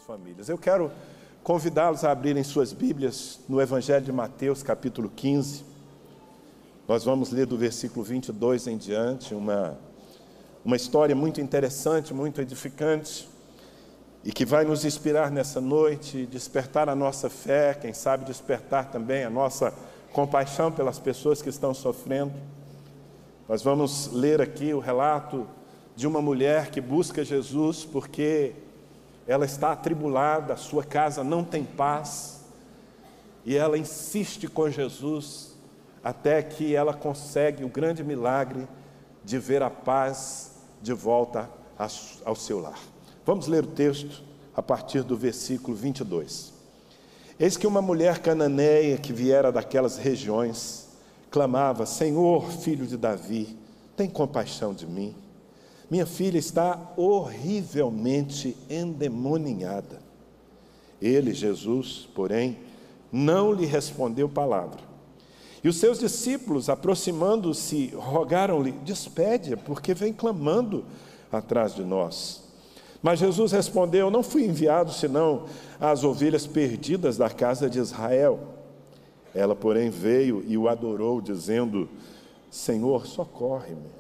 Famílias. Eu quero convidá-los a abrirem suas Bíblias no Evangelho de Mateus, capítulo 15. Nós vamos ler do versículo 22 em diante, uma história muito interessante, muito edificante, e que vai nos inspirar nessa noite, despertar a nossa fé, quem sabe despertar também a nossa compaixão pelas pessoas que estão sofrendo. Nós vamos ler aqui o relato de uma mulher que busca Jesus porque ela está atribulada, a sua casa não tem paz, e ela insiste com Jesus até que ela consegue o grande milagre de ver a paz de volta ao seu lar. Vamos ler o texto a partir do versículo 22. Eis que uma mulher cananeia que viera daquelas regiões clamava: Senhor, filho de Davi, tem compaixão de mim. Minha filha está horrivelmente endemoniada. Ele, Jesus, porém, não lhe respondeu palavra. E os seus discípulos, aproximando-se, rogaram-lhe: despede-a, porque vem clamando atrás de nós. Mas Jesus respondeu: não fui enviado senão às ovelhas perdidas da casa de Israel. Ela, porém, veio e o adorou, dizendo: Senhor, socorre-me.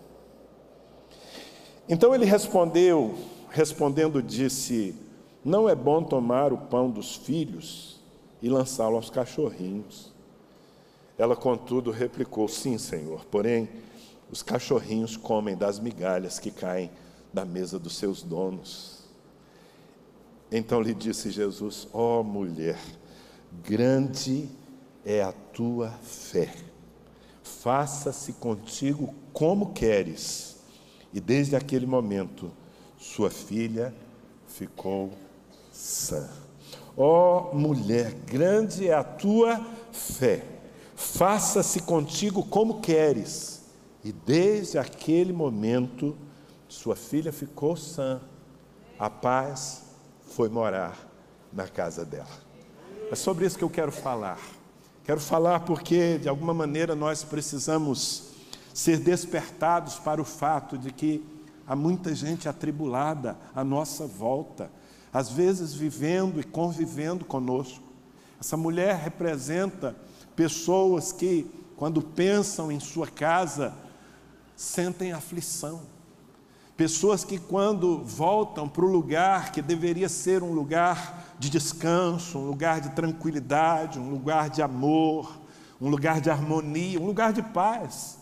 Então ele respondendo disse: não é bom tomar o pão dos filhos e lançá-lo aos cachorrinhos. Ela, contudo, replicou: sim, Senhor, porém os cachorrinhos comem das migalhas que caem da mesa dos seus donos. Então lhe disse Jesus: ó mulher, grande é a tua fé, faça-se contigo como queres. E desde aquele momento, sua filha ficou sã. Ó mulher, grande é a tua fé, faça-se contigo como queres. E desde aquele momento, sua filha ficou sã. A paz foi morar na casa dela. É sobre isso que eu quero falar. Quero falar porque, de alguma maneira, nós precisamos ser despertados para o fato de que há muita gente atribulada à nossa volta, às vezes vivendo e convivendo conosco. Essa mulher representa pessoas que, quando pensam em sua casa, sentem aflição. Pessoas que, quando voltam para o lugar que deveria ser um lugar de descanso, um lugar de tranquilidade, um lugar de amor, um lugar de harmonia, um lugar de paz,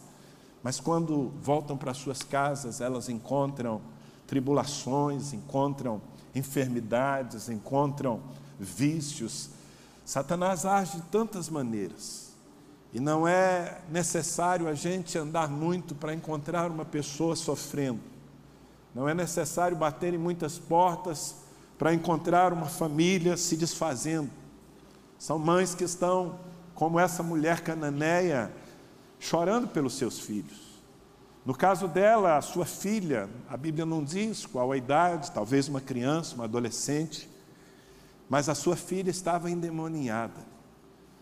mas quando voltam para suas casas, elas encontram tribulações, encontram enfermidades, encontram vícios. Satanás age de tantas maneiras. E não é necessário a gente andar muito para encontrar uma pessoa sofrendo. Não é necessário bater em muitas portas para encontrar uma família se desfazendo. São mães que estão, como essa mulher cananeia, chorando pelos seus filhos. No caso dela, a sua filha, a Bíblia não diz qual a idade, talvez uma criança, uma adolescente, mas a sua filha estava endemoniada,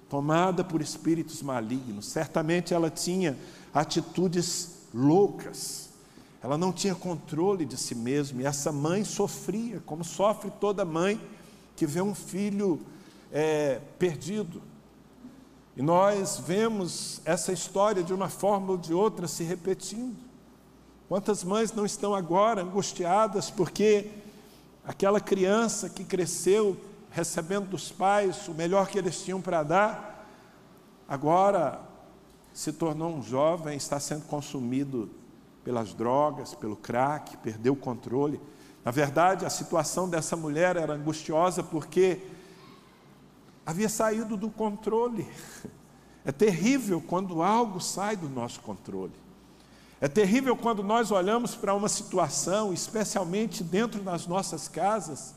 tomada por espíritos malignos. Certamente ela tinha atitudes loucas, ela não tinha controle de si mesma, e essa mãe sofria, como sofre toda mãe que vê um filho perdido. E nós vemos essa história de uma forma ou de outra se repetindo. Quantas mães não estão agora angustiadas porque aquela criança que cresceu recebendo dos pais o melhor que eles tinham para dar, agora se tornou um jovem, está sendo consumido pelas drogas, pelo crack, perdeu o controle. Na verdade, a situação dessa mulher era angustiosa porque havia saído do controle. É terrível quando algo sai do nosso controle. É terrível quando nós olhamos para uma situação, especialmente dentro das nossas casas,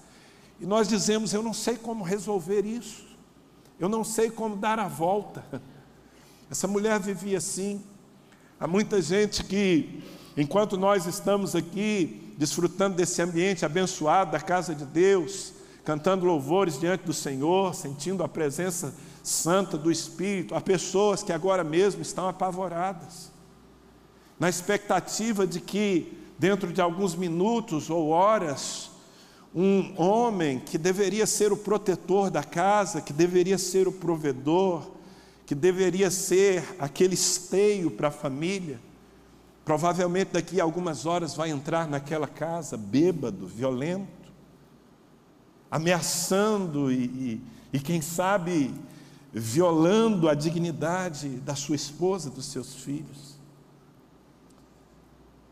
e nós dizemos: eu não sei como resolver isso, eu não sei como dar a volta. Essa mulher vivia assim. Há muita gente que, enquanto nós estamos aqui, desfrutando desse ambiente abençoado da casa de Deus, cantando louvores diante do Senhor, sentindo a presença santa do Espírito, há pessoas que agora mesmo estão apavoradas. na expectativa de que, dentro de alguns minutos ou horas, um homem que deveria ser o protetor da casa, que deveria ser o provedor, que deveria ser aquele esteio para a família, provavelmente daqui a algumas horas vai entrar naquela casa bêbado, violento, ameaçando e quem sabe violando a dignidade da sua esposa, dos seus filhos.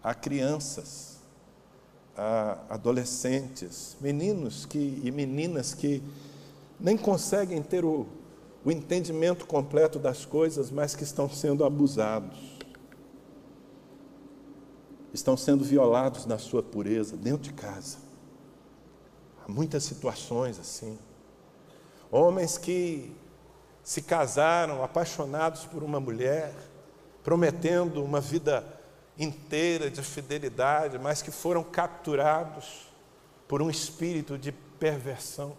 Há crianças, há adolescentes, meninos e meninas que nem conseguem ter o entendimento completo das coisas, mas que estão sendo abusados, estão sendo violados na sua pureza, dentro de casa. Há muitas situações assim. Homens que se casaram apaixonados por uma mulher, prometendo uma vida inteira de fidelidade, mas que foram capturados por um espírito de perversão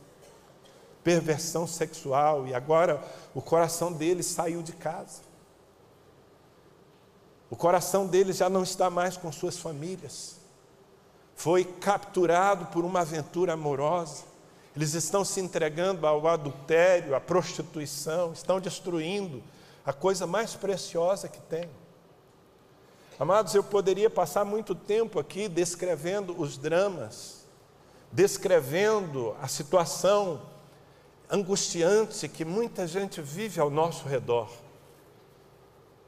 sexual, e agora o coração deles saiu de casa. O coração deles já não está mais com suas famílias. Foi capturado por uma aventura amorosa. Eles estão se entregando ao adultério, à prostituição, estão destruindo a coisa mais preciosa que tem. Amados, eu poderia passar muito tempo aqui descrevendo os dramas, descrevendo a situação angustiante que muita gente vive ao nosso redor.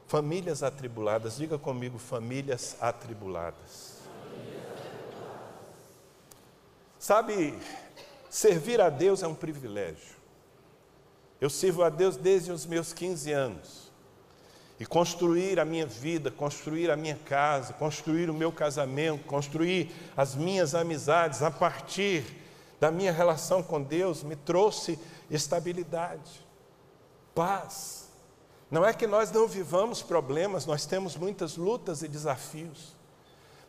Famílias atribuladas, diga comigo, famílias atribuladas. Sabe, servir a Deus é um privilégio. Eu sirvo a Deus desde os meus 15 anos. E construir a minha vida, construir a minha casa, construir o meu casamento, construir as minhas amizades a partir da minha relação com Deus me trouxe estabilidade, paz. Não é que nós não vivamos problemas, nós temos muitas lutas e desafios.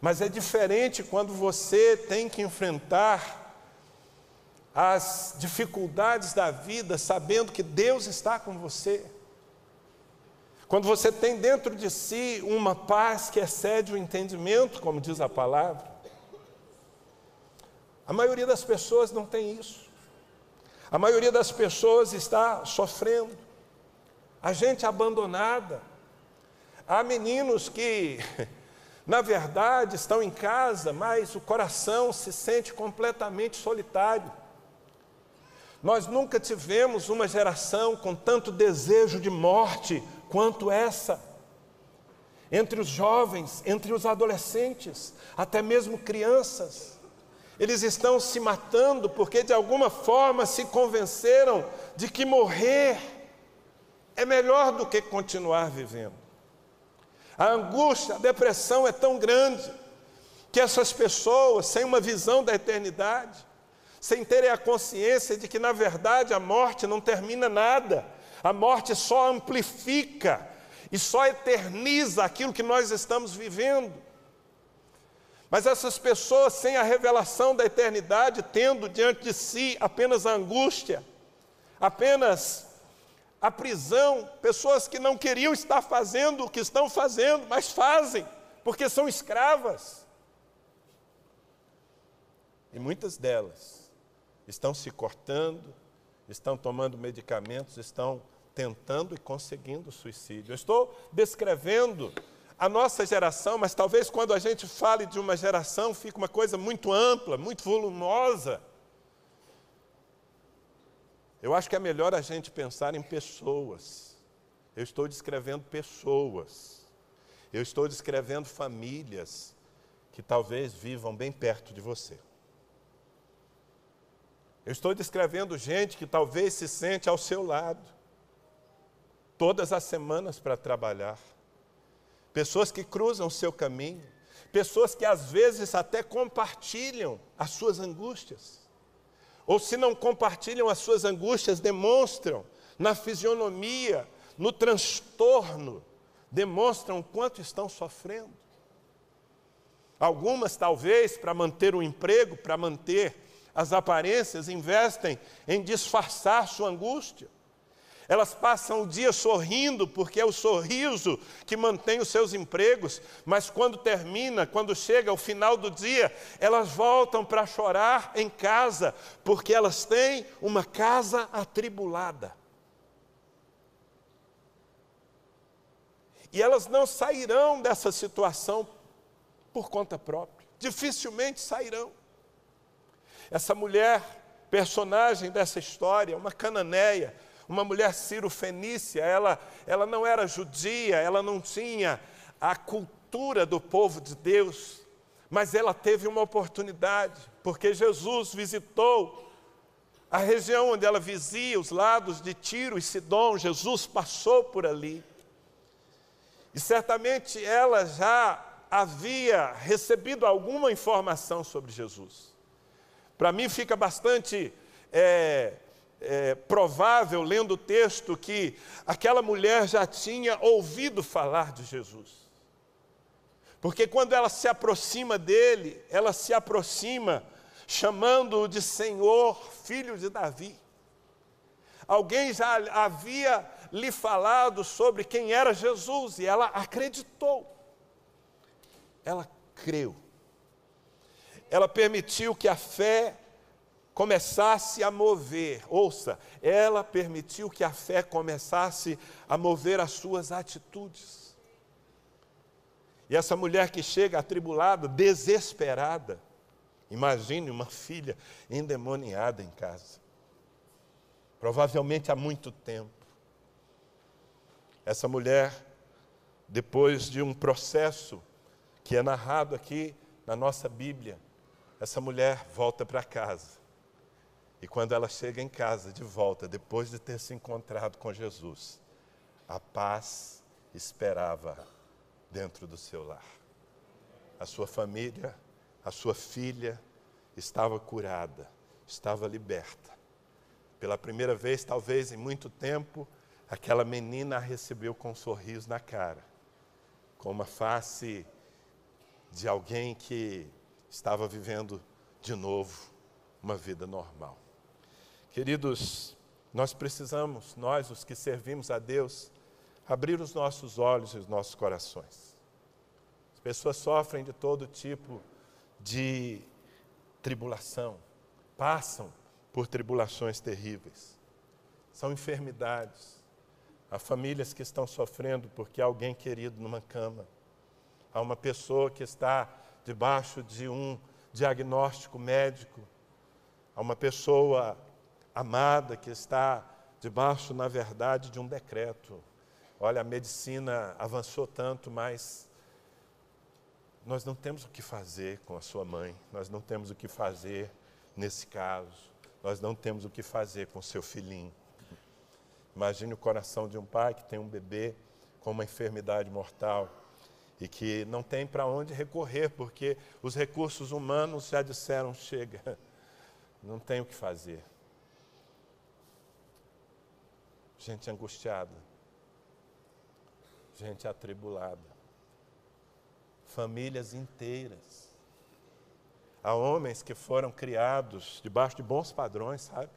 Mas é diferente quando você tem que enfrentar as dificuldades da vida sabendo que Deus está com você. Quando você tem dentro de si uma paz que excede o entendimento, como diz a palavra. A maioria das pessoas não tem isso. A maioria das pessoas está sofrendo. A gente abandonada. Há meninos que, na verdade, estão em casa, mas o coração se sente completamente solitário. Nós nunca tivemos uma geração com tanto desejo de morte quanto essa. Entre os jovens, entre os adolescentes, até mesmo crianças. Eles estão se matando porque de alguma forma se convenceram de que morrer é melhor do que continuar vivendo. A angústia, a depressão é tão grande que essas pessoas, sem uma visão da eternidade, sem terem a consciência de que na verdade a morte não termina nada, a morte só amplifica e só eterniza aquilo que nós estamos vivendo. Mas essas pessoas sem a revelação da eternidade, tendo diante de si apenas a angústia, apenas a prisão, pessoas que não queriam estar fazendo o que estão fazendo, mas fazem, porque são escravas. E muitas delas estão se cortando, estão tomando medicamentos, estão tentando e conseguindo suicídio. Eu estou descrevendo a nossa geração, mas talvez quando a gente fale de uma geração, fique uma coisa muito ampla, muito volumosa. Eu acho que é melhor a gente pensar em pessoas. Eu estou descrevendo pessoas. Eu estou descrevendo famílias que talvez vivam bem perto de você. Eu estou descrevendo gente que talvez se sente ao seu lado, todas as semanas para trabalhar. Pessoas que cruzam o seu caminho, pessoas que às vezes até compartilham as suas angústias. Ou se não compartilham as suas angústias, demonstram na fisionomia, no transtorno, demonstram o quanto estão sofrendo. Algumas talvez para manter o emprego, para manter as aparências, investem em disfarçar sua angústia. Elas passam o dia sorrindo, porque é o sorriso que mantém os seus empregos, mas quando termina, quando chega o final do dia, elas voltam para chorar em casa, porque elas têm uma casa atribulada. E elas não sairão dessa situação por conta própria, dificilmente sairão. Essa mulher, personagem dessa história, uma cananeia, uma mulher ciro-fenícia, ela não era judia, ela não tinha a cultura do povo de Deus, mas ela teve uma oportunidade, porque Jesus visitou a região onde ela vivia, os lados de Tiro e Sidom. Jesus passou por ali, e certamente ela já havia recebido alguma informação sobre Jesus. Para mim fica bastante provável, lendo o texto, que aquela mulher já tinha ouvido falar de Jesus. Porque quando ela se aproxima dele, ela se aproxima chamando-o de Senhor, filho de Davi. Alguém já havia lhe falado sobre quem era Jesus, e ela acreditou. Ela creu. Ela permitiu que a fé começasse a mover. Ouça, ela permitiu que a fé começasse a mover as suas atitudes. E essa mulher que chega atribulada, desesperada, imagine uma filha endemoniada em casa, provavelmente há muito tempo. Essa mulher, depois de um processo que é narrado aqui na nossa Bíblia, essa mulher volta para casa. E quando ela chega em casa de volta, depois de ter se encontrado com Jesus, a paz esperava dentro do seu lar. A sua família, a sua filha estava curada, estava liberta. Pela primeira vez, talvez em muito tempo, aquela menina a recebeu com um sorriso na cara, com uma face de alguém que estava vivendo de novo uma vida normal. Queridos, nós precisamos, nós os que servimos a Deus, abrir os nossos olhos e os nossos corações. As pessoas sofrem de todo tipo de tribulação, passam por tribulações terríveis. São enfermidades. Há famílias que estão sofrendo porque há alguém querido numa cama. Há uma pessoa que está debaixo de um diagnóstico médico. Há uma pessoa amada que está debaixo, na verdade, de um decreto. Olha, a medicina avançou tanto, mas nós não temos o que fazer com a sua mãe. Nós não temos o que fazer nesse caso. Nós não temos o que fazer com o seu filhinho. Imagine o coração de um pai que tem um bebê com uma enfermidade mortal e que não tem para onde recorrer, porque os recursos humanos já disseram, chega, não tem o que fazer. Gente angustiada, gente atribulada, famílias inteiras. Há homens que foram criados debaixo de bons padrões, sabe?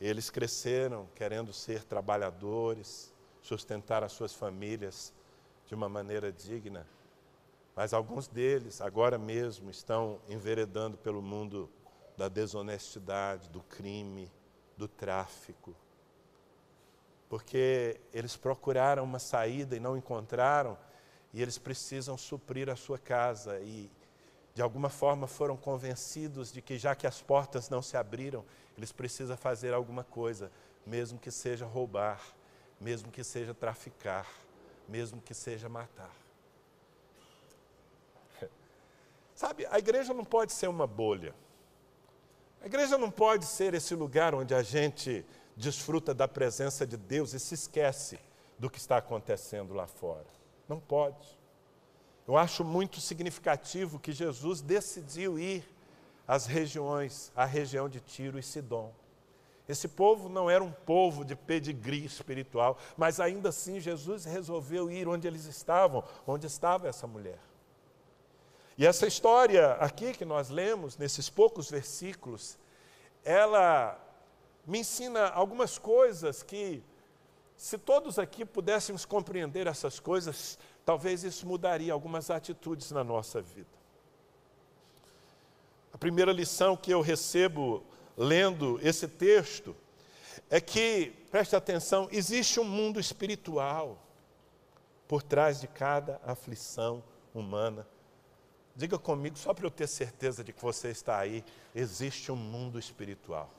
Eles cresceram querendo ser trabalhadores, sustentar as suas famílias de uma maneira digna. Mas alguns deles, agora mesmo, estão enveredando pelo mundo da desonestidade, do crime, do tráfico. Porque eles procuraram uma saída e não encontraram, e eles precisam suprir a sua casa. E, de alguma forma, foram convencidos de que, já que as portas não se abriram, eles precisam fazer alguma coisa, mesmo que seja roubar, mesmo que seja traficar, mesmo que seja matar. Sabe, a igreja não pode ser uma bolha. A igreja não pode ser esse lugar onde a gente desfruta da presença de Deus e se esquece do que está acontecendo lá fora. Não pode. Eu acho muito significativo que Jesus decidiu ir às regiões, à região de Tiro e Sidom. Esse povo não era um povo de pedigree espiritual, mas ainda assim Jesus resolveu ir onde eles estavam, onde estava essa mulher. E essa história aqui que nós lemos, nesses poucos versículos, ela me ensina algumas coisas que, se todos aqui pudéssemos compreender essas coisas, talvez isso mudaria algumas atitudes na nossa vida. A primeira lição que eu recebo lendo esse texto é que, preste atenção, existe um mundo espiritual por trás de cada aflição humana. Diga comigo, só para eu ter certeza de que você está aí, existe um mundo espiritual.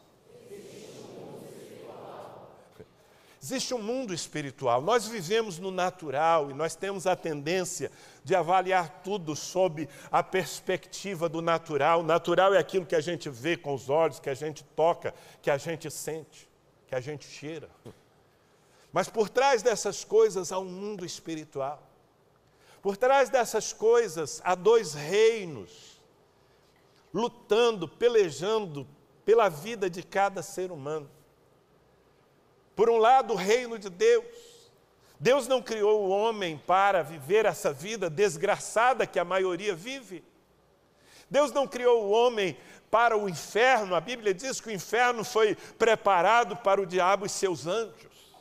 Existe um mundo espiritual. Nós vivemos no natural e nós temos a tendência de avaliar tudo sob a perspectiva do natural. O natural é aquilo que a gente vê com os olhos, que a gente toca, que a gente sente, que a gente cheira. Mas por trás dessas coisas há um mundo espiritual. Por trás dessas coisas há dois reinos lutando, pelejando pela vida de cada ser humano. Por um lado, o reino de Deus. Deus não criou o homem para viver essa vida desgraçada que a maioria vive. Deus não criou o homem para o inferno. A Bíblia diz que o inferno foi preparado para o diabo e seus anjos.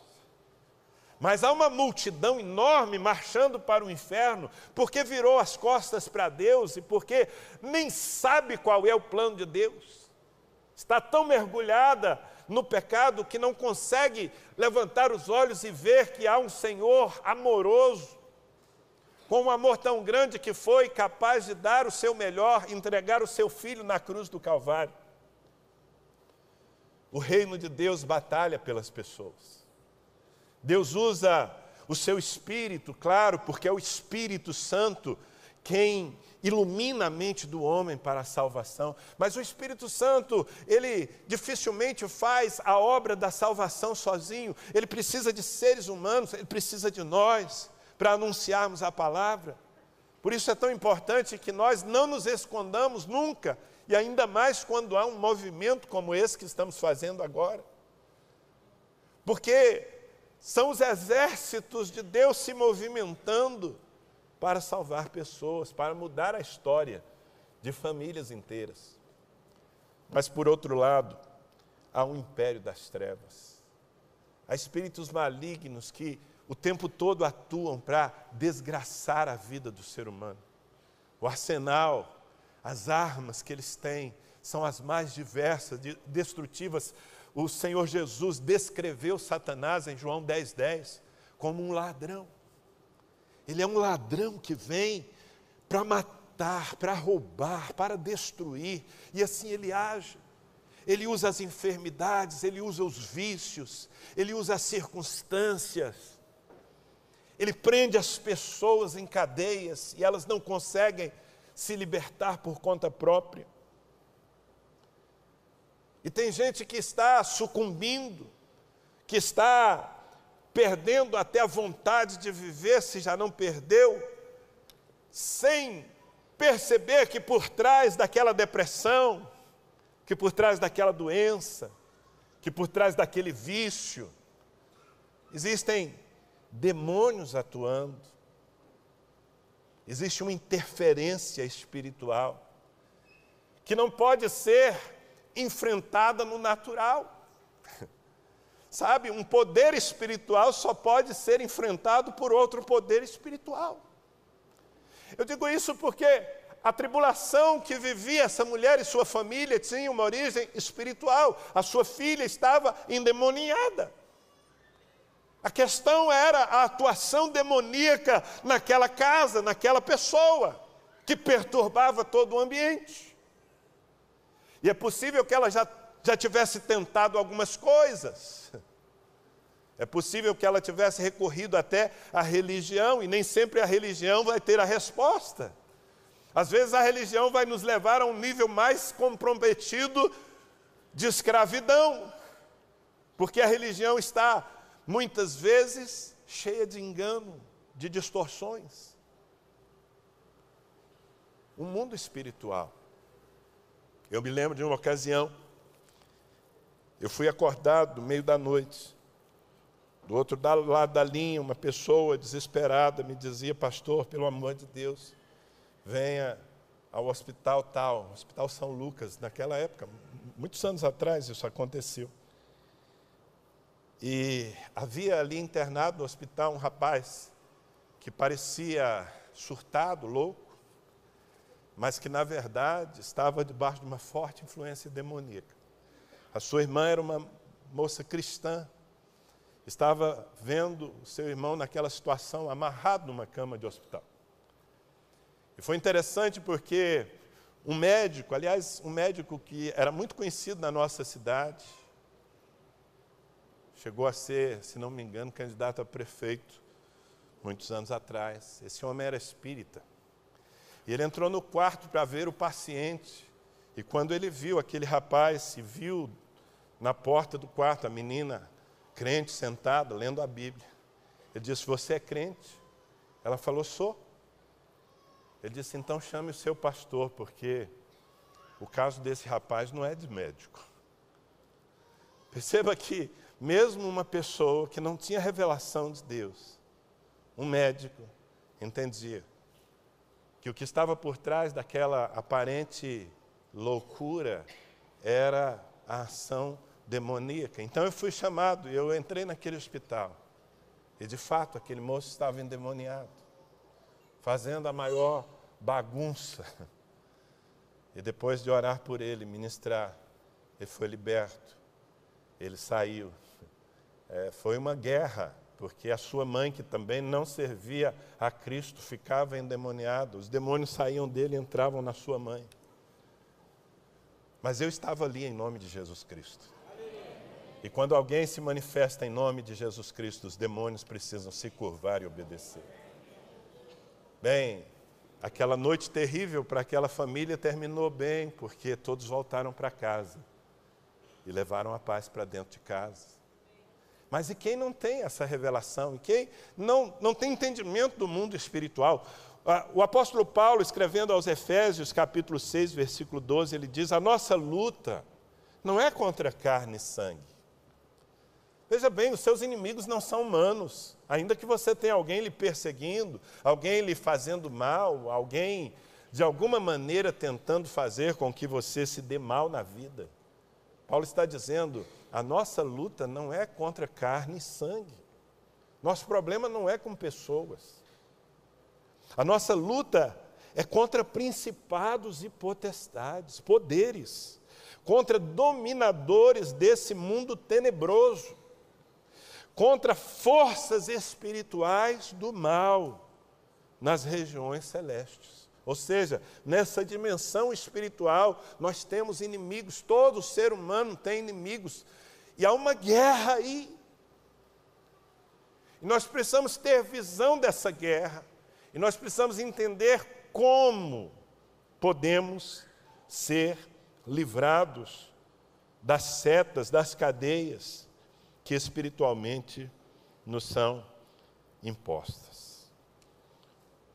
Mas há uma multidão enorme marchando para o inferno, porque virou as costas para Deus e porque nem sabe qual é o plano de Deus. Está tão mergulhada no pecado que não consegue levantar os olhos e ver que há um Senhor amoroso, com um amor tão grande que foi capaz de dar o seu melhor, entregar o seu Filho na cruz do Calvário. O reino de Deus batalha pelas pessoas. Deus usa o seu Espírito, claro, porque é o Espírito Santo quem ilumina a mente do homem para a salvação. Mas o Espírito Santo, ele dificilmente faz a obra da salvação sozinho. Ele precisa de seres humanos, ele precisa de nós para anunciarmos a palavra. Por isso é tão importante que nós não nos escondamos nunca, e ainda mais quando há um movimento como esse que estamos fazendo agora. Porque são os exércitos de Deus se movimentando para salvar pessoas, para mudar a história de famílias inteiras. Mas, por outro lado, há um império das trevas. Há espíritos malignos que o tempo todo atuam para desgraçar a vida do ser humano. O arsenal, as armas que eles têm são as mais diversas, destrutivas. O Senhor Jesus descreveu Satanás em João 10:10 como um ladrão. Ele é um ladrão que vem para matar, para roubar, para destruir. E assim ele age. Ele usa as enfermidades, ele usa os vícios, ele usa as circunstâncias. Ele prende as pessoas em cadeias e elas não conseguem se libertar por conta própria. E tem gente que está sucumbindo, que está perdendo até a vontade de viver, se já não perdeu, sem perceber que por trás daquela depressão, que por trás daquela doença, que por trás daquele vício, existem demônios atuando, existe uma interferência espiritual, que não pode ser enfrentada no natural. Sabe, um poder espiritual só pode ser enfrentado por outro poder espiritual. Eu digo isso porque a tribulação que vivia essa mulher e sua família tinha uma origem espiritual. A sua filha estava endemoniada. A questão era a atuação demoníaca naquela casa, naquela pessoa, que perturbava todo o ambiente. E é possível que ela já tivesse tentado algumas coisas. É possível que ela tivesse recorrido até à religião, e nem sempre a religião vai ter a resposta. Às vezes a religião vai nos levar a um nível mais comprometido de escravidão, porque a religião está, muitas vezes, cheia de engano, de distorções. O mundo espiritual. Eu me lembro de uma ocasião, eu fui acordado no meio da noite. Do outro lado da linha, uma pessoa desesperada me dizia: pastor, pelo amor de Deus, venha ao hospital tal, Hospital São Lucas. Naquela época, muitos anos atrás isso aconteceu. E havia ali internado no hospital um rapaz que parecia surtado, louco, mas que na verdade estava debaixo de uma forte influência demoníaca. A sua irmã era uma moça cristã, estava vendo o seu irmão naquela situação, amarrado numa cama de hospital. E foi interessante porque um médico, aliás, um médico que era muito conhecido na nossa cidade, chegou a ser, se não me engano, candidato a prefeito, muitos anos atrás. Esse homem era espírita. E ele entrou no quarto para ver o paciente. E quando ele viu aquele rapaz, se viu na porta do quarto, a menina crente sentada, lendo a Bíblia. Ele disse, você é crente? Ela falou, sou. Ele disse, então chame o seu pastor, porque o caso desse rapaz não é de médico. Perceba que mesmo uma pessoa que não tinha revelação de Deus, um médico, entendia que o que estava por trás daquela aparente loucura era a ação demoníaca. Então eu fui chamado e eu entrei naquele hospital. E de fato aquele moço estava endemoniado, fazendo a maior bagunça. E depois de orar por ele, ministrar, ele foi liberto. Ele saiu. Foi uma guerra, porque a sua mãe, que também não servia a Cristo, ficava endemoniada. Os demônios saíam dele e entravam na sua mãe. Mas eu estava ali em nome de Jesus Cristo. E quando alguém se manifesta em nome de Jesus Cristo, os demônios precisam se curvar e obedecer. Bem, aquela noite terrível para aquela família terminou bem, porque todos voltaram para casa e levaram a paz para dentro de casa. Mas e quem não tem essa revelação? E quem não tem entendimento do mundo espiritual? O apóstolo Paulo, escrevendo aos Efésios, capítulo 6, versículo 12, ele diz, a nossa luta não é contra carne e sangue. Veja bem, os seus inimigos não são humanos. Ainda que você tenha alguém lhe perseguindo, alguém lhe fazendo mal, alguém de alguma maneira tentando fazer com que você se dê mal na vida. Paulo está dizendo, a nossa luta não é contra carne e sangue. Nosso problema não é com pessoas. A nossa luta é contra principados e potestades, poderes, contra dominadores desse mundo tenebroso, contra forças espirituais do mal nas regiões celestes. Ou seja, nessa dimensão espiritual, nós temos inimigos, todo ser humano tem inimigos, e há uma guerra aí. E nós precisamos ter visão dessa guerra, e nós precisamos entender como podemos ser livrados das setas, das cadeias que espiritualmente nos são impostas.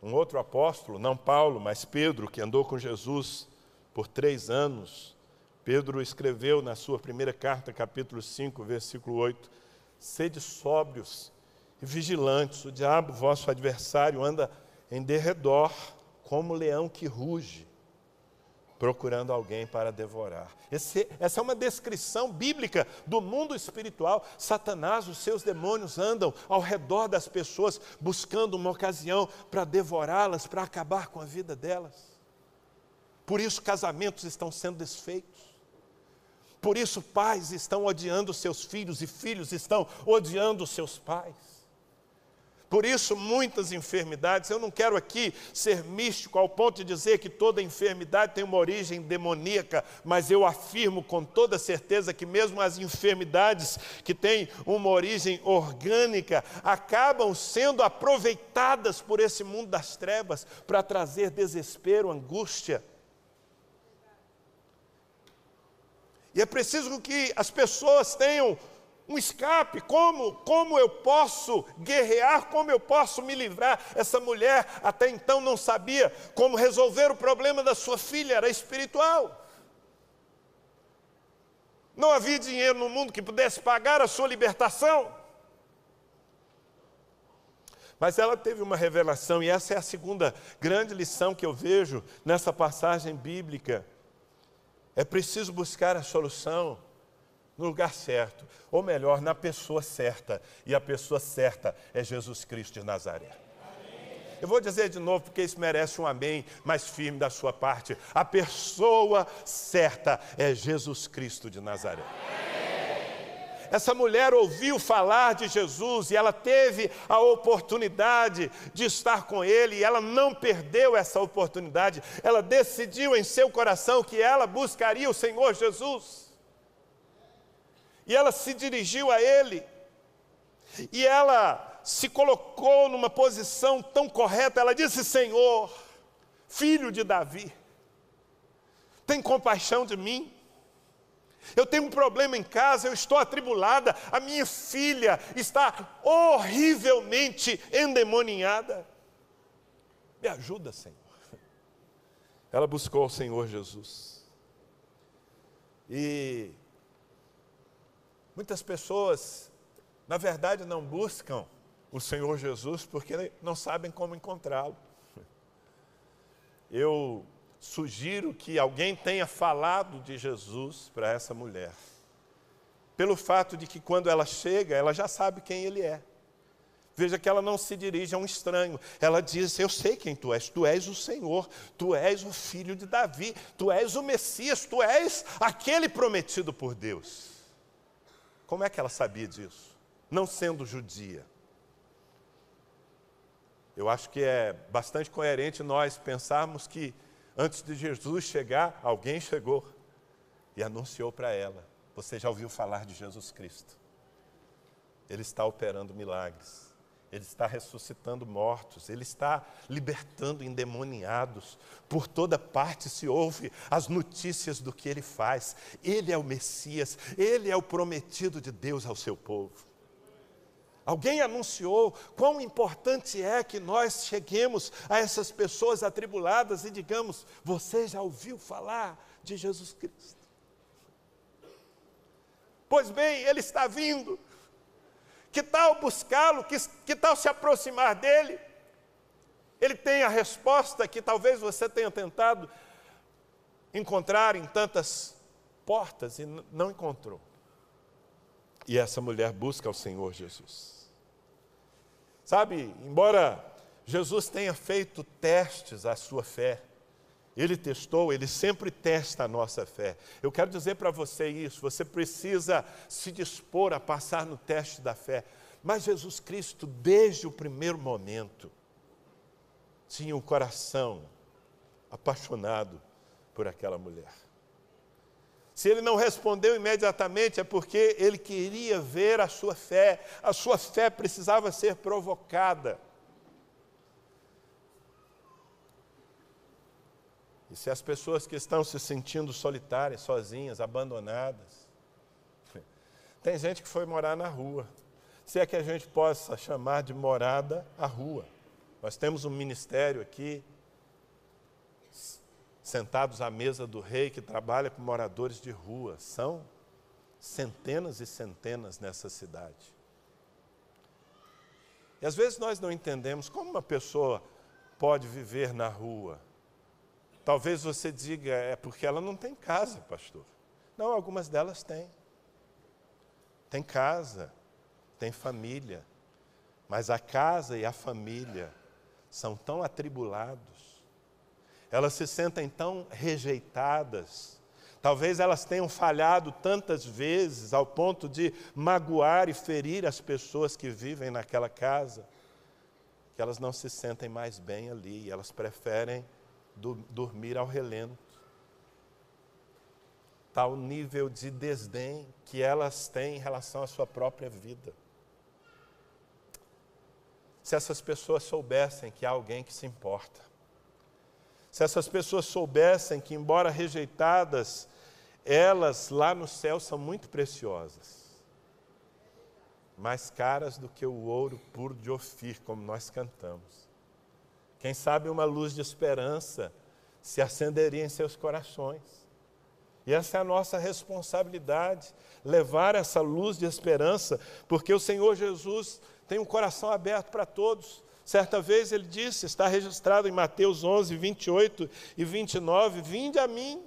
Um outro apóstolo, não Paulo, mas Pedro, que andou com Jesus por 3 anos, Pedro escreveu na sua primeira carta, capítulo 5, versículo 8, sede sóbrios e vigilantes, o diabo, vosso adversário, anda em derredor, como leão que ruge, procurando alguém para devorar. Essa é uma descrição bíblica do mundo espiritual. Satanás, os seus demônios andam ao redor das pessoas, buscando uma ocasião para devorá-las, para acabar com a vida delas. Por isso casamentos estão sendo desfeitos. Por isso pais estão odiando seus filhos e filhos estão odiando seus pais. Por isso, muitas enfermidades, eu não quero aqui ser místico ao ponto de dizer que toda enfermidade tem uma origem demoníaca, mas eu afirmo com toda certeza que mesmo as enfermidades que têm uma origem orgânica, acabam sendo aproveitadas por esse mundo das trevas para trazer desespero, angústia. E é preciso que as pessoas tenham um escape, como eu posso guerrear, como eu posso me livrar. Essa mulher até então não sabia como resolver o problema da sua filha, era espiritual. Não havia dinheiro no mundo que pudesse pagar a sua libertação. Mas ela teve uma revelação, e essa é a segunda grande lição que eu vejo nessa passagem bíblica. É preciso buscar a solução no lugar certo, ou melhor, na pessoa certa. E a pessoa certa é Jesus Cristo de Nazaré. Eu vou dizer de novo, porque isso merece um amém mais firme da sua parte. A pessoa certa é Jesus Cristo de Nazaré. Essa mulher ouviu falar de Jesus e ela teve a oportunidade de estar com ele, e ela não perdeu essa oportunidade. Ela decidiu em seu coração que ela buscaria o Senhor Jesus. E ela se dirigiu a ele, e ela se colocou numa posição tão correta. Ela disse: Senhor, filho de Davi, tem compaixão de mim. Eu tenho um problema em casa, eu estou atribulada, a minha filha está horrivelmente endemoniada. Me ajuda, Senhor. Ela buscou o Senhor Jesus. E muitas pessoas, na verdade, não buscam o Senhor Jesus porque não sabem como encontrá-lo. Eu sugiro que alguém tenha falado de Jesus para essa mulher, pelo fato de que quando ela chega, ela já sabe quem ele é. Veja que ela não se dirige a um estranho, ela diz: eu sei quem tu és o Senhor, tu és o filho de Davi, tu és o Messias, tu és aquele prometido por Deus. Como é que ela sabia disso? Não sendo judia. Eu acho que é bastante coerente nós pensarmos que antes de Jesus chegar, alguém chegou e anunciou para ela: você já ouviu falar de Jesus Cristo? Ele está operando milagres, Ele está ressuscitando mortos, Ele está libertando endemoniados. Por toda parte se ouve as notícias do que Ele faz. Ele é o Messias, Ele é o prometido de Deus ao seu povo. Alguém anunciou. Quão importante é que nós cheguemos a essas pessoas atribuladas e digamos: você já ouviu falar de Jesus Cristo? Pois bem, Ele está vindo. Que tal buscá-lo? Que tal se aproximar dEle? Ele tem a resposta que talvez você tenha tentado encontrar em tantas portas e não encontrou. E essa mulher busca o Senhor Jesus. Sabe, embora Jesus tenha feito testes à sua fé, Ele testou, Ele sempre testa a nossa fé. Eu quero dizer para você isso: você precisa se dispor a passar no teste da fé. Mas Jesus Cristo, desde o primeiro momento, tinha um coração apaixonado por aquela mulher. Se Ele não respondeu imediatamente, é porque Ele queria ver a sua fé. A sua fé precisava ser provocada. E se as pessoas que estão se sentindo solitárias, sozinhas, abandonadas, tem gente que foi morar na rua. Se é que a gente possa chamar de morada a rua. Nós temos um ministério aqui, sentados à mesa do rei, que trabalha com moradores de rua. São centenas e centenas nessa cidade. E às vezes nós não entendemos como uma pessoa pode viver na rua. Talvez você diga: é porque ela não tem casa, pastor. Não, algumas delas têm. Tem casa, tem família. Mas a casa e a família são tão atribulados. Elas se sentem tão rejeitadas. Talvez elas tenham falhado tantas vezes ao ponto de magoar e ferir as pessoas que vivem naquela casa, que elas não se sentem mais bem ali. Elas preferem dormir ao relento. Tal nível de desdém que elas têm em relação à sua própria vida. Se essas pessoas soubessem que há alguém que se importa, se essas pessoas soubessem que, embora rejeitadas, elas lá no céu são muito preciosas, mais caras do que o ouro puro de Ofir, como nós cantamos. Quem sabe uma luz de esperança se acenderia em seus corações. E essa é a nossa responsabilidade, levar essa luz de esperança, porque o Senhor Jesus tem um coração aberto para todos. Certa vez Ele disse, está registrado em Mateus 11, 28 e 29, vinde a mim,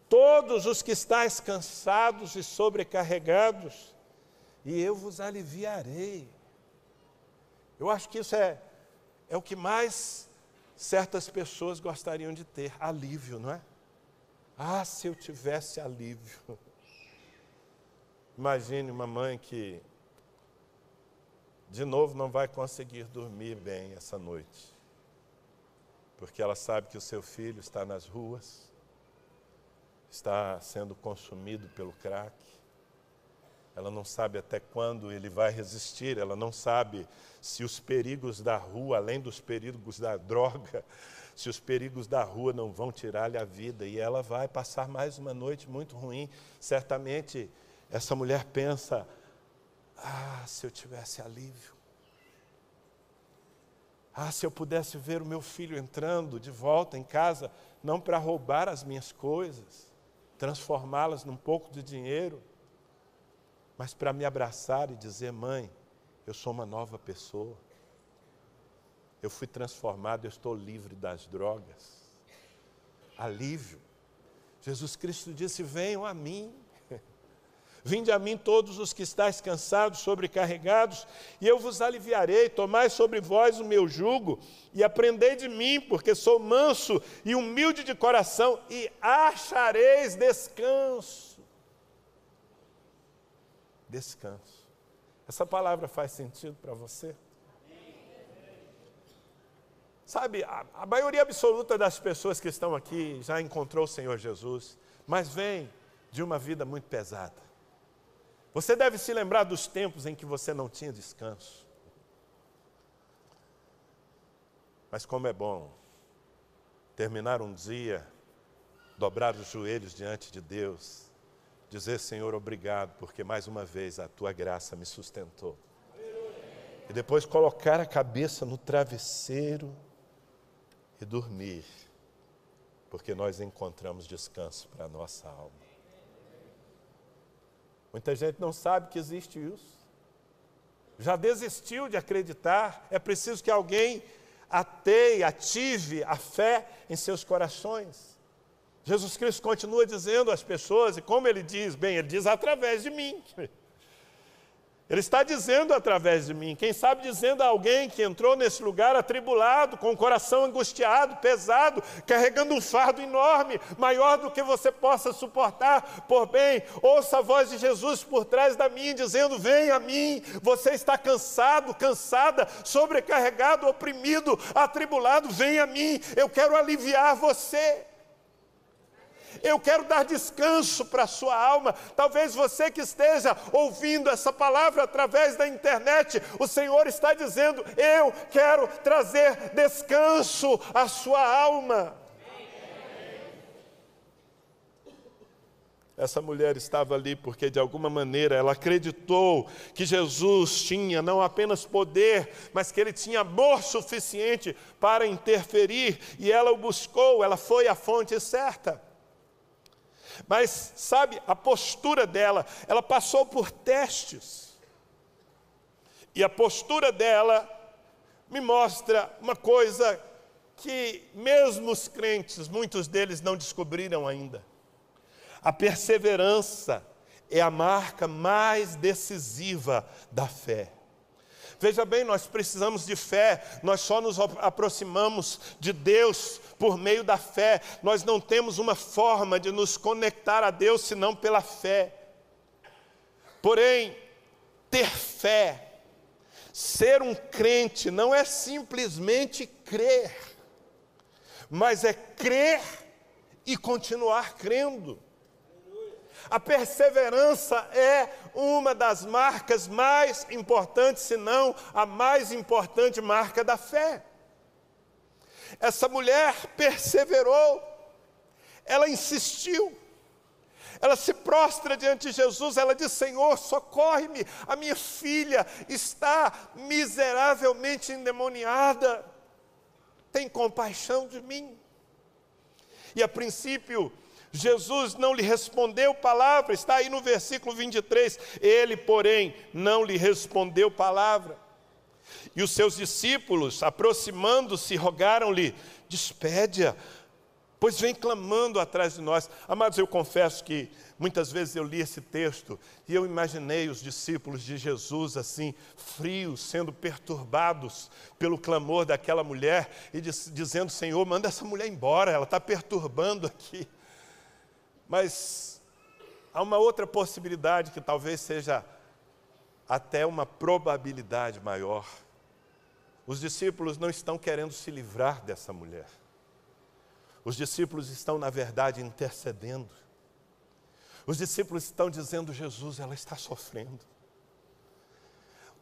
todos os que estáis cansados e sobrecarregados, e eu vos aliviarei. Eu acho que isso é o que mais certas pessoas gostariam de ter, alívio, não é? Ah, se eu tivesse alívio. Imagine uma mãe que, de novo, não vai conseguir dormir bem essa noite, porque ela sabe que o seu filho está nas ruas, está sendo consumido pelo crack. Ela não sabe até quando ele vai resistir, ela não sabe se os perigos da rua, além dos perigos da droga, se os perigos da rua não vão tirar-lhe a vida, e ela vai passar mais uma noite muito ruim. Certamente, essa mulher pensa, ah, se eu tivesse alívio. Ah, se eu pudesse ver o meu filho entrando de volta em casa, não para roubar as minhas coisas, transformá-las num pouco de dinheiro, mas para me abraçar e dizer, mãe, eu sou uma nova pessoa. Eu fui transformado, eu estou livre das drogas. Alívio. Jesus Cristo disse, venham a mim. Vinde a mim todos os que estáis cansados, sobrecarregados, e eu vos aliviarei. Tomai sobre vós o meu jugo e aprendei de mim, porque sou manso e humilde de coração, e achareis descanso. Descanso. Essa palavra faz sentido para você? Sabe, a maioria absoluta das pessoas que estão aqui já encontrou o Senhor Jesus, mas vem de uma vida muito pesada. Você deve se lembrar dos tempos em que você não tinha descanso. Mas como é bom terminar um dia, dobrar os joelhos diante de Deus, dizer, Senhor, obrigado, porque mais uma vez a Tua graça me sustentou. E depois colocar a cabeça no travesseiro e dormir, porque nós encontramos descanso para a nossa alma. Muita gente não sabe que existe isso. Já desistiu de acreditar. É preciso que alguém ative a fé em seus corações. Jesus Cristo continua dizendo às pessoas, e como Ele diz? Bem, Ele diz através de mim. Ele está dizendo através de mim, quem sabe dizendo a alguém que entrou nesse lugar atribulado, com o coração angustiado, pesado, carregando um fardo enorme, maior do que você possa suportar. Por bem, ouça a voz de Jesus por trás da minha, dizendo, vem a mim, você está cansado, cansada, sobrecarregado, oprimido, atribulado, vem a mim, eu quero aliviar você. Eu quero dar descanso para a sua alma. Talvez você que esteja ouvindo essa palavra através da internet, o Senhor está dizendo, eu quero trazer descanso à sua alma. Essa mulher estava ali porque de alguma maneira ela acreditou que Jesus tinha não apenas poder, mas que Ele tinha amor suficiente para interferir, e ela o buscou, ela foi à fonte certa. Mas, sabe, a postura dela, ela passou por testes. E a postura dela me mostra uma coisa que mesmo os crentes, muitos deles não descobriram ainda. A perseverança é a marca mais decisiva da fé. Veja bem, nós precisamos de fé, nós só nos aproximamos de Deus por meio da fé. Nós não temos uma forma de nos conectar a Deus senão pela fé. Porém, ter fé, ser um crente, não é simplesmente crer, mas é crer e continuar crendo. A perseverança é uma das marcas mais importantes, se não a mais importante marca da fé. Essa mulher perseverou, ela insistiu, ela se prostra diante de Jesus, ela diz, Senhor, socorre-me, a minha filha está miseravelmente endemoniada, tem compaixão de mim. E a princípio, Jesus não lhe respondeu palavra, está aí no versículo 23, ele, porém, não lhe respondeu palavra. E os seus discípulos, aproximando-se, rogaram-lhe, despede-a, pois vem clamando atrás de nós. Amados, eu confesso que muitas vezes eu li esse texto e eu imaginei os discípulos de Jesus assim, frios, sendo perturbados pelo clamor daquela mulher e dizendo: Senhor, manda essa mulher embora, ela está perturbando aqui. Mas há uma outra possibilidade que talvez seja até uma probabilidade maior. Os discípulos não estão querendo se livrar dessa mulher. Os discípulos estão, na verdade, intercedendo. Os discípulos estão dizendo: Jesus, ela está sofrendo.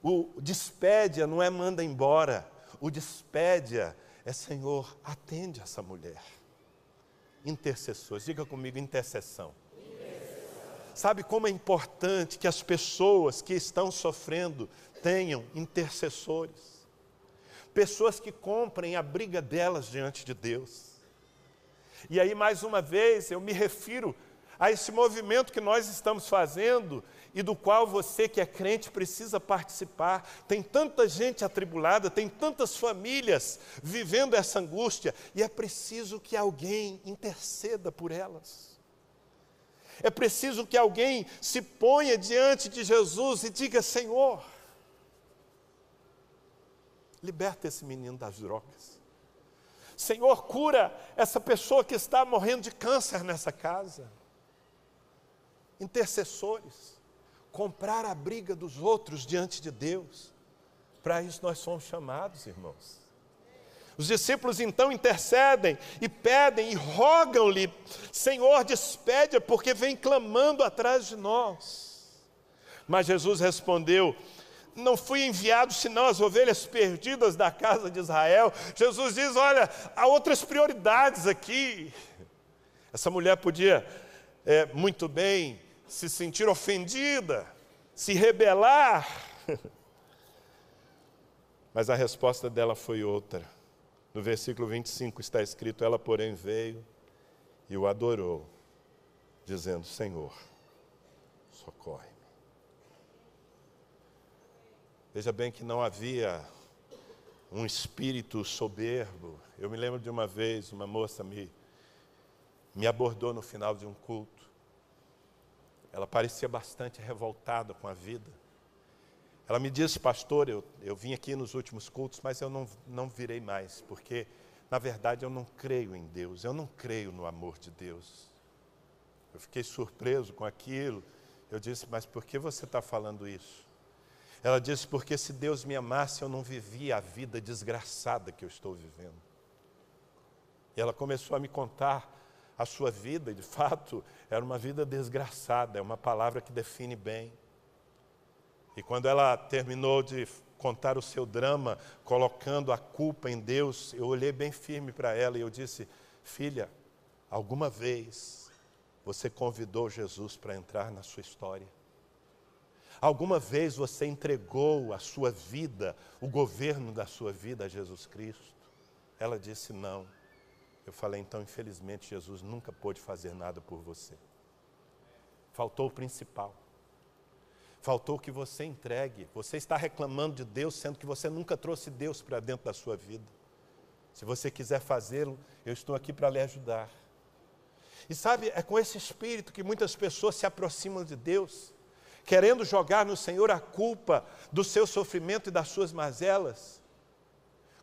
O despédia não é manda embora. O despédia é: Senhor, atende essa mulher. Intercessores, diga comigo, intercessão. Sabe como é importante que as pessoas que estão sofrendo tenham intercessores? Pessoas que comprem a briga delas diante de Deus. E aí, mais uma vez, eu me refiro a esse movimento que nós estamos fazendo e do qual você que é crente precisa participar. Tem tanta gente atribulada, tem tantas famílias vivendo essa angústia, e é preciso que alguém interceda por elas. É preciso que alguém se ponha diante de Jesus e diga: Senhor, liberta esse menino das drogas. Senhor, cura essa pessoa que está morrendo de câncer nessa casa. Intercessores, comprar a briga dos outros diante de Deus. Para isso nós somos chamados, irmãos. Os discípulos então intercedem e pedem e rogam-lhe: Senhor, despede-a, porque vem clamando atrás de nós. Mas Jesus respondeu: não fui enviado senão as ovelhas perdidas da casa de Israel. Jesus diz: olha, há outras prioridades aqui. Essa mulher podia muito bem se sentir ofendida, se rebelar. Mas a resposta dela foi outra. No versículo 25 está escrito: ela, porém, veio e o adorou, dizendo: Senhor, socorre-me. Veja bem que não havia um espírito soberbo. Eu me lembro de uma vez, uma moça me abordou no final de um culto. Ela parecia bastante revoltada com a vida. Ela me disse: pastor, eu vim aqui nos últimos cultos, mas eu não virei mais, porque, na verdade, eu não creio em Deus, eu não creio no amor de Deus. Eu fiquei surpreso com aquilo. Eu disse: mas por que você está falando isso? Ela disse: porque se Deus me amasse, eu não vivia a vida desgraçada que eu estou vivendo. E ela começou a me contar a sua vida, e de fato, era uma vida desgraçada, é uma palavra que define bem. E quando ela terminou de contar o seu drama, colocando a culpa em Deus, eu olhei bem firme para ela e eu disse: filha, alguma vez você convidou Jesus para entrar na sua história? Alguma vez você entregou a sua vida, o governo da sua vida a Jesus Cristo? Ela disse: não. Eu falei: então, infelizmente, Jesus nunca pôde fazer nada por você. Faltou o principal. Faltou que você entregue. Você está reclamando de Deus, sendo que você nunca trouxe Deus para dentro da sua vida. Se você quiser fazê-lo, eu estou aqui para lhe ajudar. E sabe, é com esse espírito que muitas pessoas se aproximam de Deus, querendo jogar no Senhor a culpa do seu sofrimento e das suas mazelas,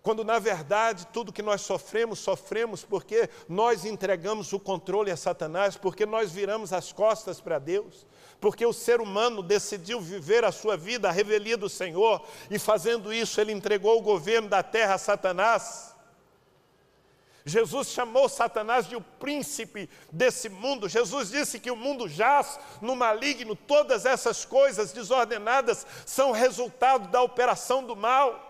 quando na verdade tudo que nós sofremos porque nós entregamos o controle a Satanás, porque nós viramos as costas para Deus, porque o ser humano decidiu viver a sua vida à revelia do Senhor, e fazendo isso ele entregou o governo da terra a Satanás. Jesus chamou Satanás de o príncipe desse mundo. Jesus disse que o mundo jaz no maligno. Todas essas coisas desordenadas são resultado da operação do mal.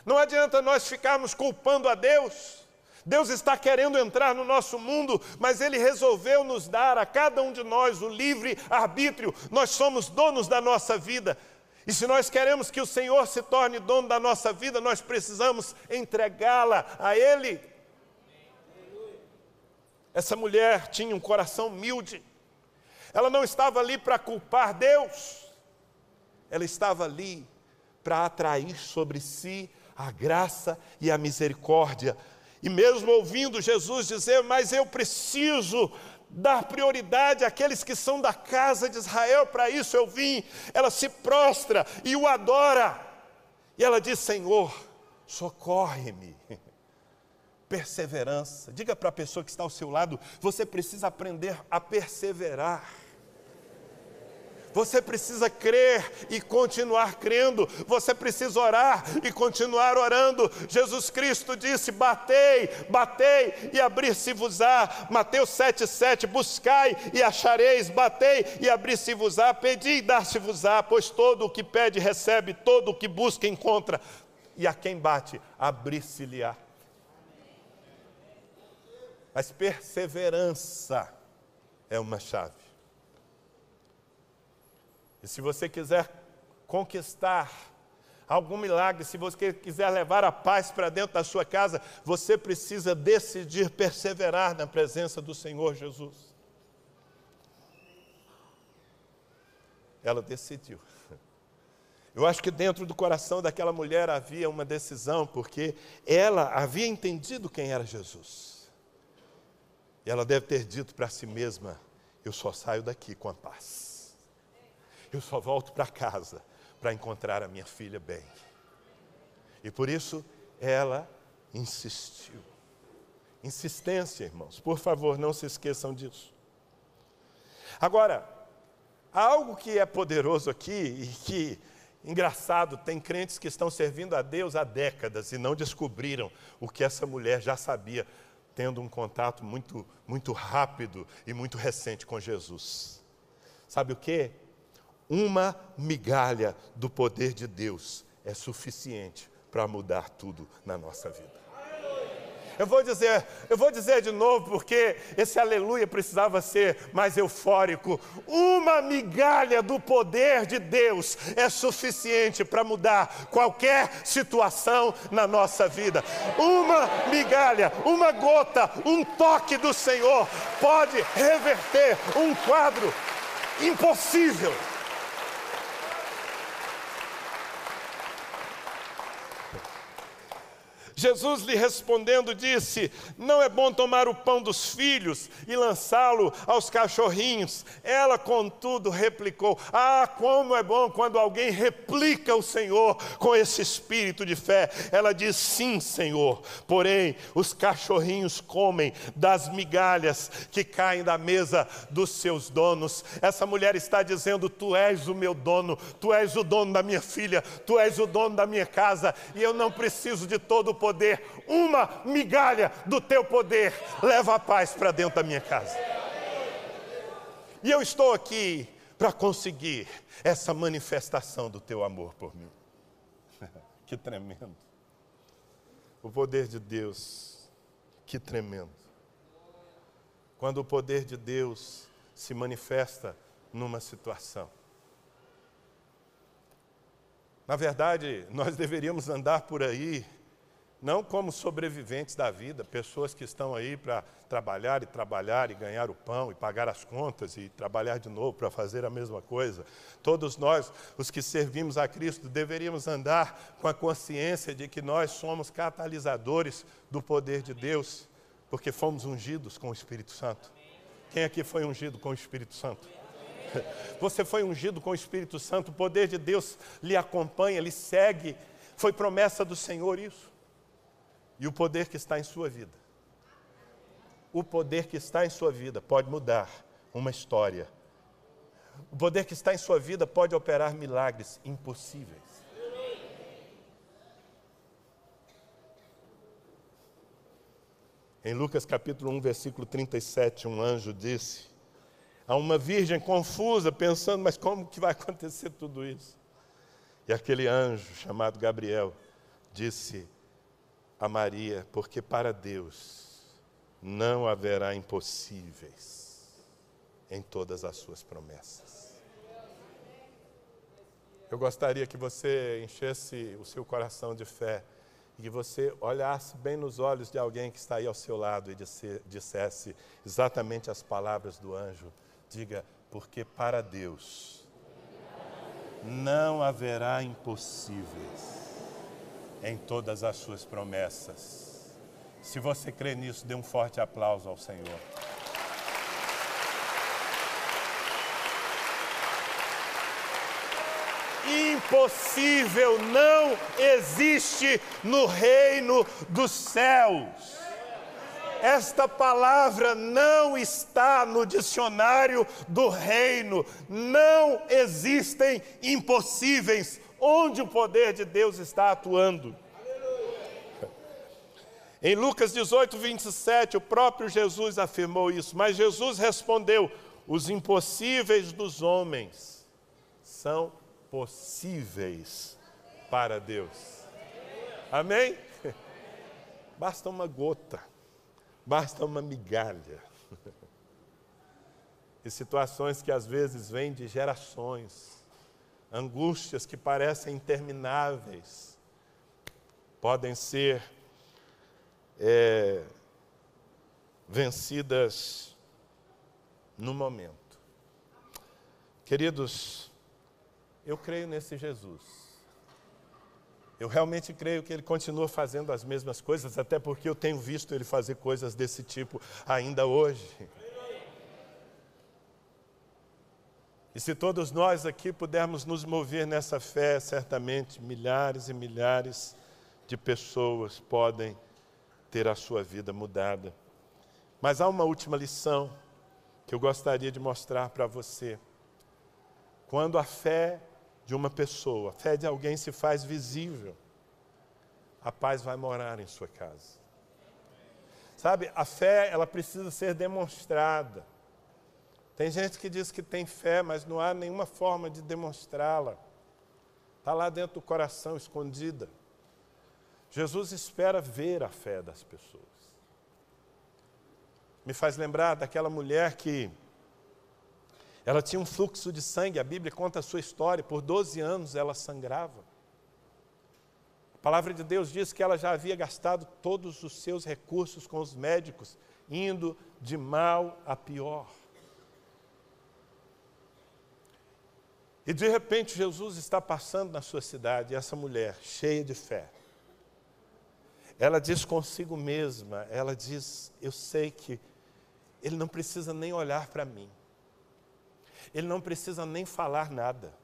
Não adianta nós ficarmos culpando a Deus. Deus está querendo entrar no nosso mundo, mas Ele resolveu nos dar a cada um de nós o livre arbítrio. Nós somos donos da nossa vida. E se nós queremos que o Senhor se torne dono da nossa vida, nós precisamos entregá-la a Ele. Essa mulher tinha um coração humilde. Ela não estava ali para culpar Deus. Ela estava ali para atrair sobre si a graça e a misericórdia. E mesmo ouvindo Jesus dizer, mas eu preciso dar prioridade àqueles que são da casa de Israel, para isso eu vim. Ela se prostra e o adora. E ela diz, Senhor, socorre-me. Perseverança. Diga para a pessoa que está ao seu lado, você precisa aprender a perseverar. Você precisa crer e continuar crendo. Você precisa orar e continuar orando. Jesus Cristo disse, batei, batei e abrir-se-vos-á. Mateus 7,7, buscai e achareis, batei e abrir-se-vos-á, pedi e dar-se-vos-á, pois todo o que pede recebe, todo o que busca encontra, e a quem bate, abrir-se-lhe-á. Mas perseverança é uma chave. E se você quiser conquistar algum milagre, se você quiser levar a paz para dentro da sua casa, você precisa decidir perseverar na presença do Senhor Jesus. Ela decidiu. Eu acho que dentro do coração daquela mulher havia uma decisão, porque ela havia entendido quem era Jesus. E ela deve ter dito para si mesma, eu só saio daqui com a paz. Eu só volto para casa para encontrar a minha filha bem. E por isso ela insistiu. Insistência, irmãos. Por favor, não se esqueçam disso. Agora, há algo que é poderoso aqui e que, engraçado, tem crentes que estão servindo a Deus há décadas e não descobriram o que essa mulher já sabia, tendo um contato muito rápido e muito recente com Jesus. Sabe o quê? Uma migalha do poder de Deus é suficiente para mudar tudo na nossa vida. Eu vou dizer de novo, porque esse aleluia precisava ser mais eufórico. Uma migalha do poder de Deus é suficiente para mudar qualquer situação na nossa vida. Uma migalha, uma gota, um toque do Senhor pode reverter um quadro impossível. Jesus lhe respondendo disse, não é bom tomar o pão dos filhos e lançá-lo aos cachorrinhos. Ela, contudo, replicou, como é bom quando alguém replica o Senhor com esse espírito de fé. Ela diz, sim, Senhor, porém os cachorrinhos comem das migalhas que caem da mesa dos seus donos. Essa mulher está dizendo, tu és o meu dono, tu és o dono da minha filha, tu és o dono da minha casa, e eu não preciso de todo o poder. Uma migalha do teu poder leva a paz para dentro da minha casa. E eu estou aqui para conseguir essa manifestação do teu amor por mim. Que tremendo. O poder de Deus, que tremendo. Quando o poder de Deus se manifesta numa situação. Na verdade, nós deveríamos andar por aí não como sobreviventes da vida, pessoas que estão aí para trabalhar e ganhar o pão e pagar as contas e trabalhar de novo para fazer a mesma coisa. Todos nós, os que servimos a Cristo, deveríamos andar com a consciência de que nós somos catalisadores do poder de Deus, porque fomos ungidos com o Espírito Santo. Quem aqui foi ungido com o Espírito Santo? Você foi ungido com o Espírito Santo, o poder de Deus lhe acompanha, lhe segue. Foi promessa do Senhor isso. E o poder que está em sua vida, o poder que está em sua vida pode mudar uma história. O poder que está em sua vida pode operar milagres impossíveis. Em Lucas capítulo 1, versículo 37, um anjo disse a uma virgem confusa, pensando, mas como que vai acontecer tudo isso? E aquele anjo, chamado Gabriel, disse a Maria, porque para Deus não haverá impossíveis em todas as suas promessas. Eu gostaria que você enchesse o seu coração de fé e que você olhasse bem nos olhos de alguém que está aí ao seu lado e dissesse exatamente as palavras do anjo. Diga, porque para Deus não haverá impossíveis em todas as suas promessas. Se você crê nisso, dê um forte aplauso ao Senhor. Impossível não existe no reino dos céus. Esta palavra não está no dicionário do reino. Não existem impossíveis onde o poder de Deus está atuando. Em Lucas 18, 27, o próprio Jesus afirmou isso. Mas Jesus respondeu: os impossíveis dos homens são possíveis para Deus. Amém? Basta uma gota, basta uma migalha. E situações que às vezes vêm de gerações, angústias que parecem intermináveis, podem ser vencidas no momento. Queridos, eu creio nesse Jesus. Eu realmente creio que Ele continua fazendo as mesmas coisas, até porque eu tenho visto Ele fazer coisas desse tipo ainda hoje. E se todos nós aqui pudermos nos mover nessa fé, certamente milhares e milhares de pessoas podem ter a sua vida mudada. Mas há uma última lição que eu gostaria de mostrar para você. Quando a fé de uma pessoa, a fé de alguém se faz visível, a paz vai morar em sua casa. Sabe, a fé, ela precisa ser demonstrada. Tem gente que diz que tem fé, mas não há nenhuma forma de demonstrá-la. Está lá dentro do coração, escondida. Jesus espera ver a fé das pessoas. Me faz lembrar daquela mulher que ela tinha um fluxo de sangue. A Bíblia conta a sua história. Por 12 anos ela sangrava. A palavra de Deus diz que ela já havia gastado todos os seus recursos com os médicos, indo de mal a pior. E de repente Jesus está passando na sua cidade, e essa mulher, cheia de fé, ela diz consigo mesma, ela diz: eu sei que Ele não precisa nem olhar para mim. Ele não precisa nem falar nada.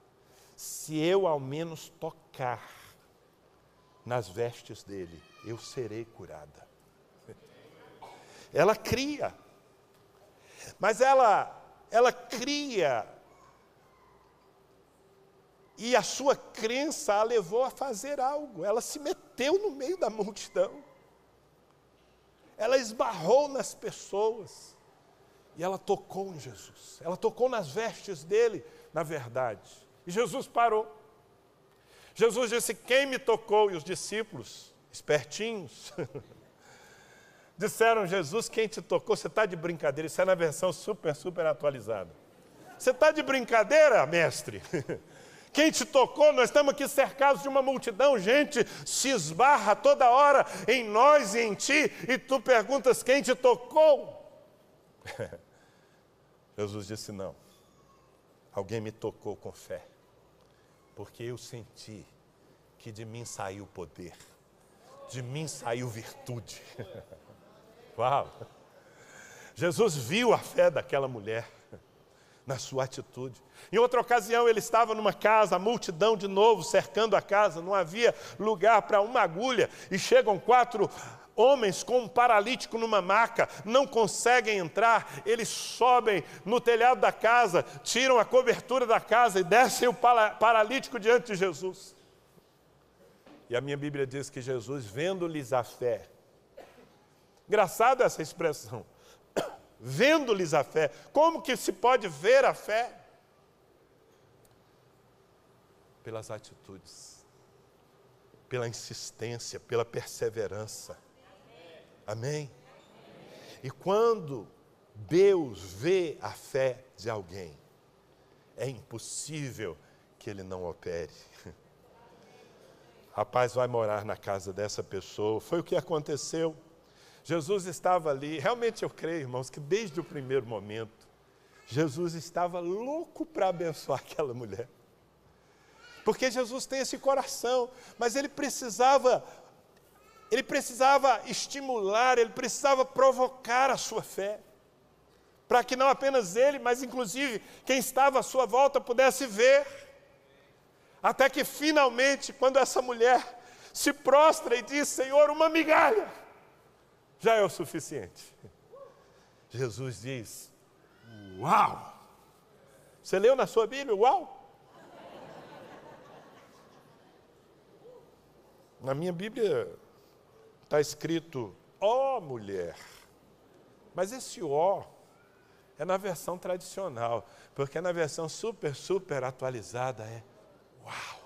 Se eu ao menos tocar nas vestes dele, eu serei curada. Ela cria. Mas ela cria. E a sua crença a levou a fazer algo. Ela se meteu no meio da multidão. Ela esbarrou nas pessoas. E ela tocou em Jesus. Ela tocou nas vestes dele, na verdade. E Jesus parou. Jesus disse: quem me tocou? E os discípulos, espertinhos, disseram: Jesus, quem te tocou? Você está de brincadeira. Isso é na versão super atualizada. Você está de brincadeira, mestre? Quem te tocou? Nós estamos aqui cercados de uma multidão, gente se esbarra toda hora em nós e em ti, e tu perguntas: quem te tocou? Jesus disse: não, alguém me tocou com fé, porque eu senti que de mim saiu poder, de mim saiu virtude. Uau! Jesus viu a fé daquela mulher na sua atitude. Em outra ocasião ele estava numa casa, a multidão de novo cercando a casa, não havia lugar para uma agulha, e chegam 4 homens com um paralítico numa maca, não conseguem entrar, eles sobem no telhado da casa, tiram a cobertura da casa e descem o paralítico diante de Jesus. E a minha Bíblia diz que Jesus, vendo-lhes a fé, engraçada essa expressão, vendo-lhes a fé. Como que se pode ver a fé? Pelas atitudes, pela insistência, pela perseverança. Amém? E quando Deus vê a fé de alguém, é impossível que Ele não opere. A paz vai morar na casa dessa pessoa. Foi o que aconteceu. Jesus estava ali. Realmente eu creio, irmãos, que desde o primeiro momento, Jesus estava louco para abençoar aquela mulher. Porque Jesus tem esse coração, mas Ele precisava Ele precisava estimular, ele precisava provocar a sua fé, para que não apenas ele, mas inclusive quem estava à sua volta pudesse ver. Até que finalmente, quando essa mulher se prostra e diz: Senhor, uma migalha já é o suficiente. Jesus diz: uau! Você leu na sua Bíblia, uau? Na minha Bíblia está escrito, ó mulher. Mas esse ó é na versão tradicional, porque na versão super atualizada é uau.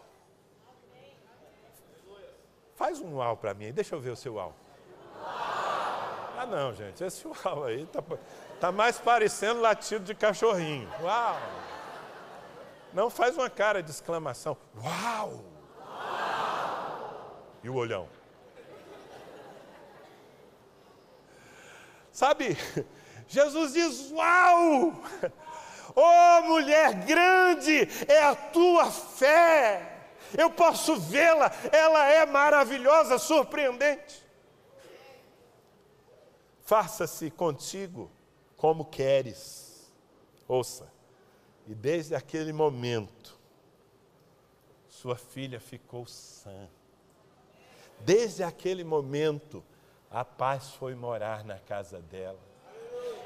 Faz um uau para mim aí, deixa eu ver o seu uau. Ah não, gente, esse uau aí tá mais parecendo latido de cachorrinho. Uau! Não, faz uma cara de exclamação. Uau! E o olhão. Sabe, Jesus diz, uau! Oh, mulher grande, é a tua fé. Eu posso vê-la, ela é maravilhosa, surpreendente. Faça-se contigo como queres. Ouça, e desde aquele momento, sua filha ficou sã. Desde aquele momento, a paz foi morar na casa dela.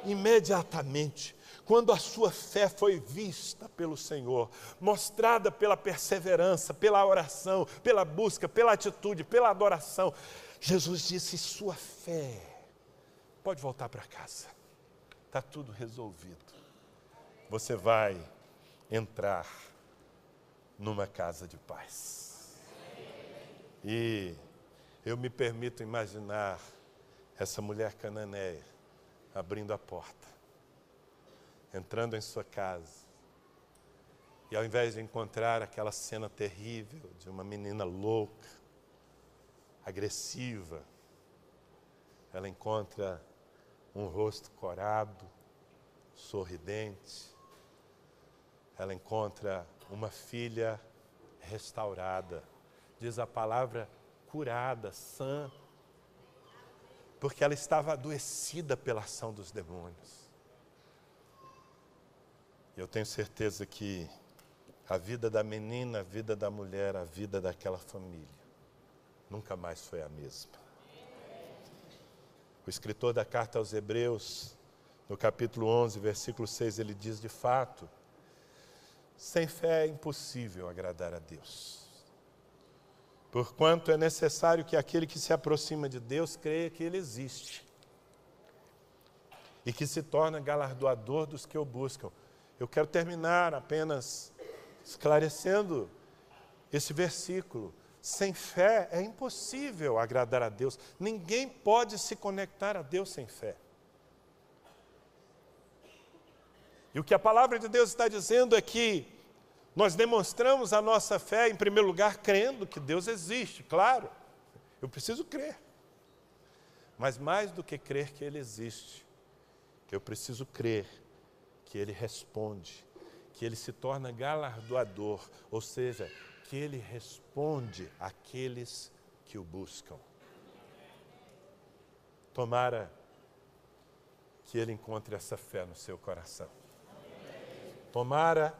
Imediatamente, quando a sua fé foi vista pelo Senhor, mostrada pela perseverança, pela oração, pela busca, pela atitude, pela adoração, Jesus disse, sua fé pode voltar para casa. Está tudo resolvido. Você vai entrar numa casa de paz. E eu me permito imaginar essa mulher cananeia abrindo a porta, entrando em sua casa, e ao invés de encontrar aquela cena terrível de uma menina louca, agressiva, ela encontra um rosto corado, sorridente, ela encontra uma filha restaurada, diz a palavra curada, sã, porque ela estava adoecida pela ação dos demônios. Eu tenho certeza que a vida da menina, a vida da mulher, a vida daquela família, nunca mais foi a mesma. O escritor da carta aos Hebreus, no capítulo 11, versículo 6, ele diz, de fato, sem fé é impossível agradar a Deus. Porquanto é necessário que aquele que se aproxima de Deus creia que Ele existe e que se torna galardoador dos que o buscam. Eu quero terminar apenas esclarecendo esse versículo. Sem fé é impossível agradar a Deus. Ninguém pode se conectar a Deus sem fé. E o que a palavra de Deus está dizendo é que nós demonstramos a nossa fé, em primeiro lugar, crendo que Deus existe, claro. Eu preciso crer. Mas mais do que crer que Ele existe, eu preciso crer que Ele responde, que Ele se torna galardoador, ou seja, que Ele responde àqueles que o buscam. Tomara que Ele encontre essa fé no seu coração. Tomara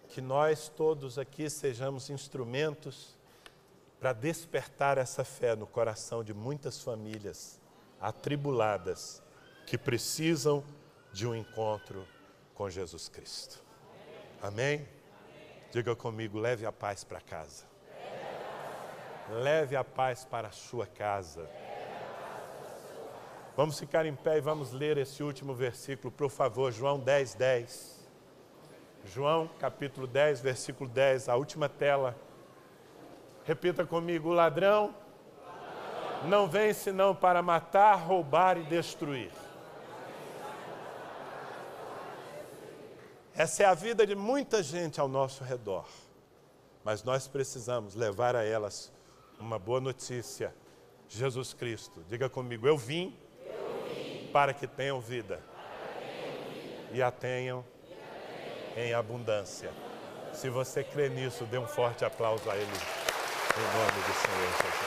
que nós todos aqui sejamos instrumentos para despertar essa fé no coração de muitas famílias atribuladas que precisam de um encontro com Jesus Cristo. Amém? Diga comigo, leve a paz para casa. Leve a paz para a sua casa. Vamos ficar em pé e vamos ler esse último versículo, por favor, João 10, 10. João, capítulo 10, versículo 10, a última tela. Repita comigo, o ladrão não vem senão para matar, roubar e destruir. Essa é a vida de muita gente ao nosso redor. Mas nós precisamos levar a elas uma boa notícia. Jesus Cristo, diga comigo, eu vim para que tenham vida. E a tenham em abundância. Se você crê nisso, dê um forte aplauso a Ele, em nome do Senhor Jesus.